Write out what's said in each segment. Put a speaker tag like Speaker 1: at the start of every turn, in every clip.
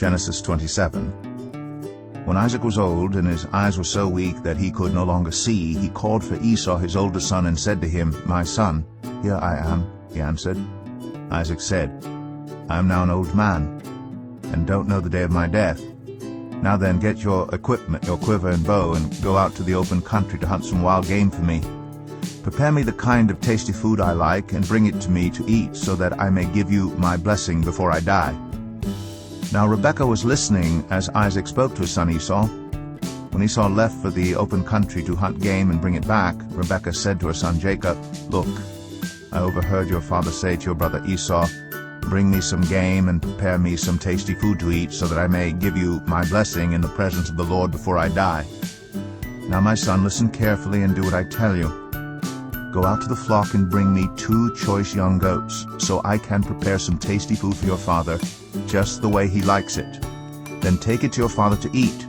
Speaker 1: Genesis 27. When Isaac was old, and his eyes were so weak that he could no longer see, he called for Esau his older son, and said to him, "My son." "Here I am," he answered. Isaac said, "I am now an old man, and don't know the day of my death. Now then, get your equipment, your quiver and bow, and go out to the open country to hunt some wild game for me. Prepare me the kind of tasty food I like, and bring it to me to eat, so that I may give you my blessing before I die." Now Rebekah was listening as Isaac spoke to his son Esau. When Esau left for the open country to hunt game and bring it back, Rebekah said to her son Jacob, "Look, I overheard your father say to your brother Esau, 'Bring me some game and prepare me some tasty food to eat, so that I may give you my blessing in the presence of the Lord before I die.' Now my son, listen carefully and do what I tell you. Go out to the flock and bring me 2 choice young goats, so I can prepare some tasty food for your father, just the way he likes it. Then take it to your father to eat,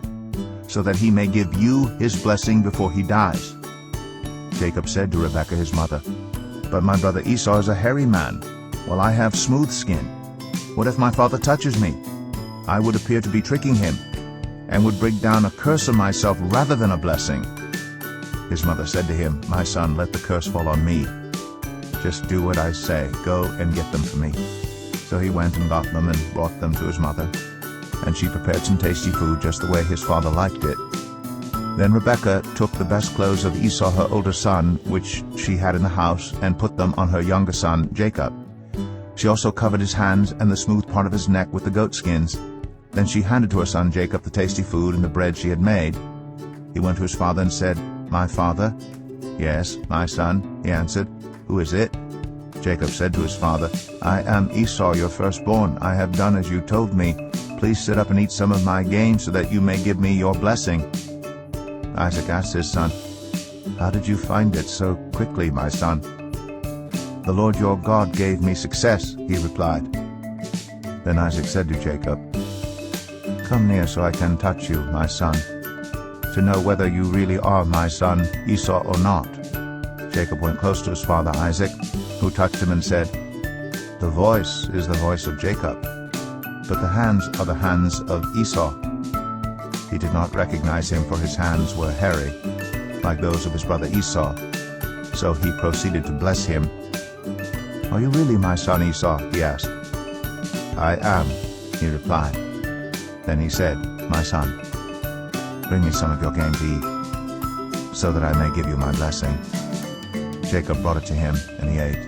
Speaker 1: so that he may give you his blessing before he dies." Jacob said to Rebekah his mother, "But my brother Esau is a hairy man, while I have smooth skin. What if my father touches me? I would appear to be tricking him, and would bring down a curse on myself rather than a blessing." His mother said to him, "My son, let the curse fall on me. Just do what I say. Go and get them for me." So he went and got them and brought them to his mother, and she prepared some tasty food just the way his father liked it. Then Rebekah took the best clothes of Esau her older son, which she had in the house, and put them on her younger son Jacob. She also covered his hands and the smooth part of his neck with the goat skins. Then she handed to her son Jacob the tasty food and the bread she had made. He went to his father and said, "My father?" "Yes, my son," he answered. "Who is it?" Jacob said to his father, "I am Esau, your firstborn. I have done as you told me. Please sit up and eat some of my game, so that you may give me your blessing." Isaac asked his son, "How did you find it so quickly, my son?" "The Lord your God gave me success," he replied. Then Isaac said to Jacob, "Come near so I can touch you, my son, to know whether you really are my son Esau or not." Jacob went close to his father Isaac, who touched him and said, "The voice is the voice of Jacob, but the hands are the hands of Esau." He did not recognize him, for his hands were hairy, like those of his brother Esau. So he proceeded to bless him. "Are you really my son Esau?" he asked. "I am," he replied. Then he said, "My son, bring me some of your game to eat, so that I may give you my blessing." Jacob brought it to him, and he ate.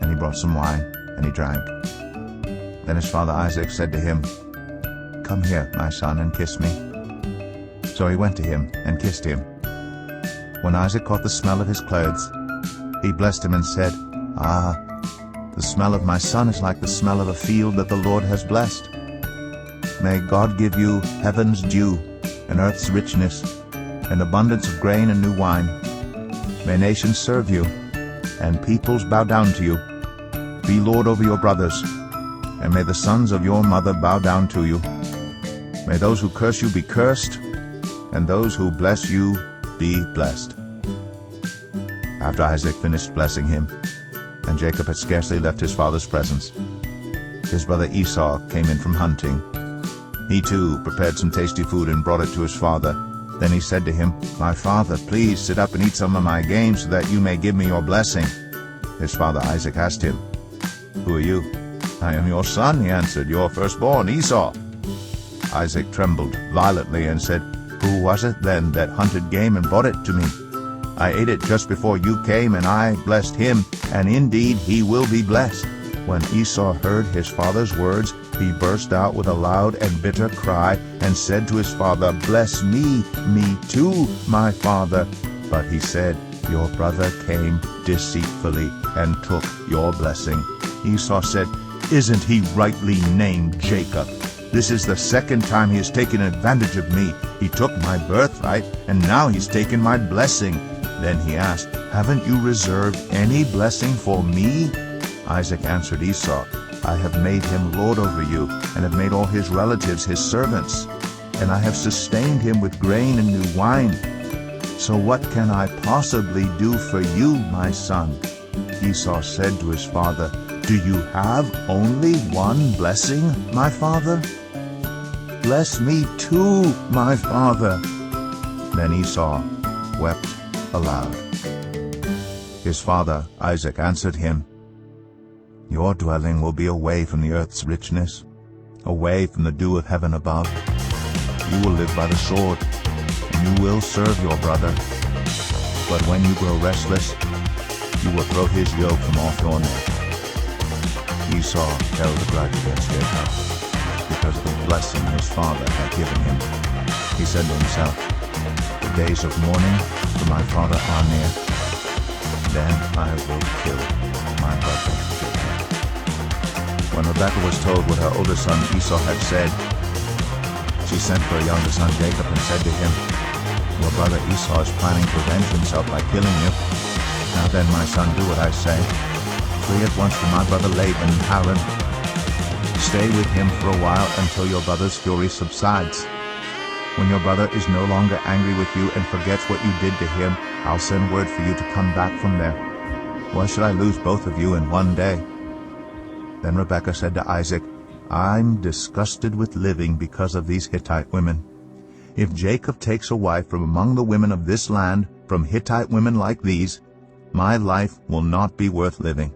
Speaker 1: And he brought some wine, and he drank. Then his father Isaac said to him, "Come here, my son, and kiss me." So he went to him and kissed him. When Isaac caught the smell of his clothes, he blessed him and said, "Ah, the smell of my son is like the smell of a field that the Lord has blessed. May God give you heaven's dew, and earth's richness, and abundance of grain and new wine. May nations serve you, and peoples bow down to you. Be Lord over your brothers, and may the sons of your mother bow down to you. May those who curse you be cursed, and those who bless you be blessed." After Isaac finished blessing him, and Jacob had scarcely left his father's presence, his brother Esau came in from hunting. He too prepared some tasty food and brought it to his father. Then he said to him, "My father, please sit up and eat some of my game, so that you may give me your blessing." His father Isaac asked him, "Who are you?" "I am your son," he answered, "your firstborn, Esau." Isaac trembled violently and said, "Who was it then that hunted game and brought it to me? I ate it just before you came, and I blessed him, and indeed he will be blessed." When Esau heard his father's words, he burst out with a loud and bitter cry, and said to his father, "Bless me too, my father." But he said, "Your brother came deceitfully and took your blessing." Esau said, "Isn't he rightly named Jacob? This is the second time he has taken advantage of me. He took my birthright, and now he's taken my blessing." Then he asked, "Haven't you reserved any blessing for me?" Isaac answered Esau, "I have made him lord over you, and have made all his relatives his servants, and I have sustained him with grain and new wine. So what can I possibly do for you, my son?" Esau said to his father, "Do you have only one blessing, my father?" Bless me too, my father." Then Esau wept aloud. His father Isaac answered him, "Your dwelling will be away from the earth's richness, away from the dew of heaven above. You will live by the sword, and you will serve your brother. But when you grow restless, you will throw his yoke from off your neck." Esau held a grudge against Jacob, because of the blessing his father had given him. He said to himself, "The days of mourning for my father are near. Then I will kill my brother Jacob." When Rebekah was told what her older son Esau had said, she sent for her younger son Jacob and said to him, "Your brother Esau is planning to avenge himself by killing you. Now then, my son, do what I say. Flee at once to my brother Laban in Haran. Stay with him for a while until your brother's fury subsides. When your brother is no longer angry with you and forgets what you did to him, I'll send word for you to come back from there. Why should I lose both of you in one day?" Then Rebekah said to Isaac, "I'm disgusted with living because of these Hittite women. If Jacob takes a wife from among the women of this land, from Hittite women like these, my life will not be worth living."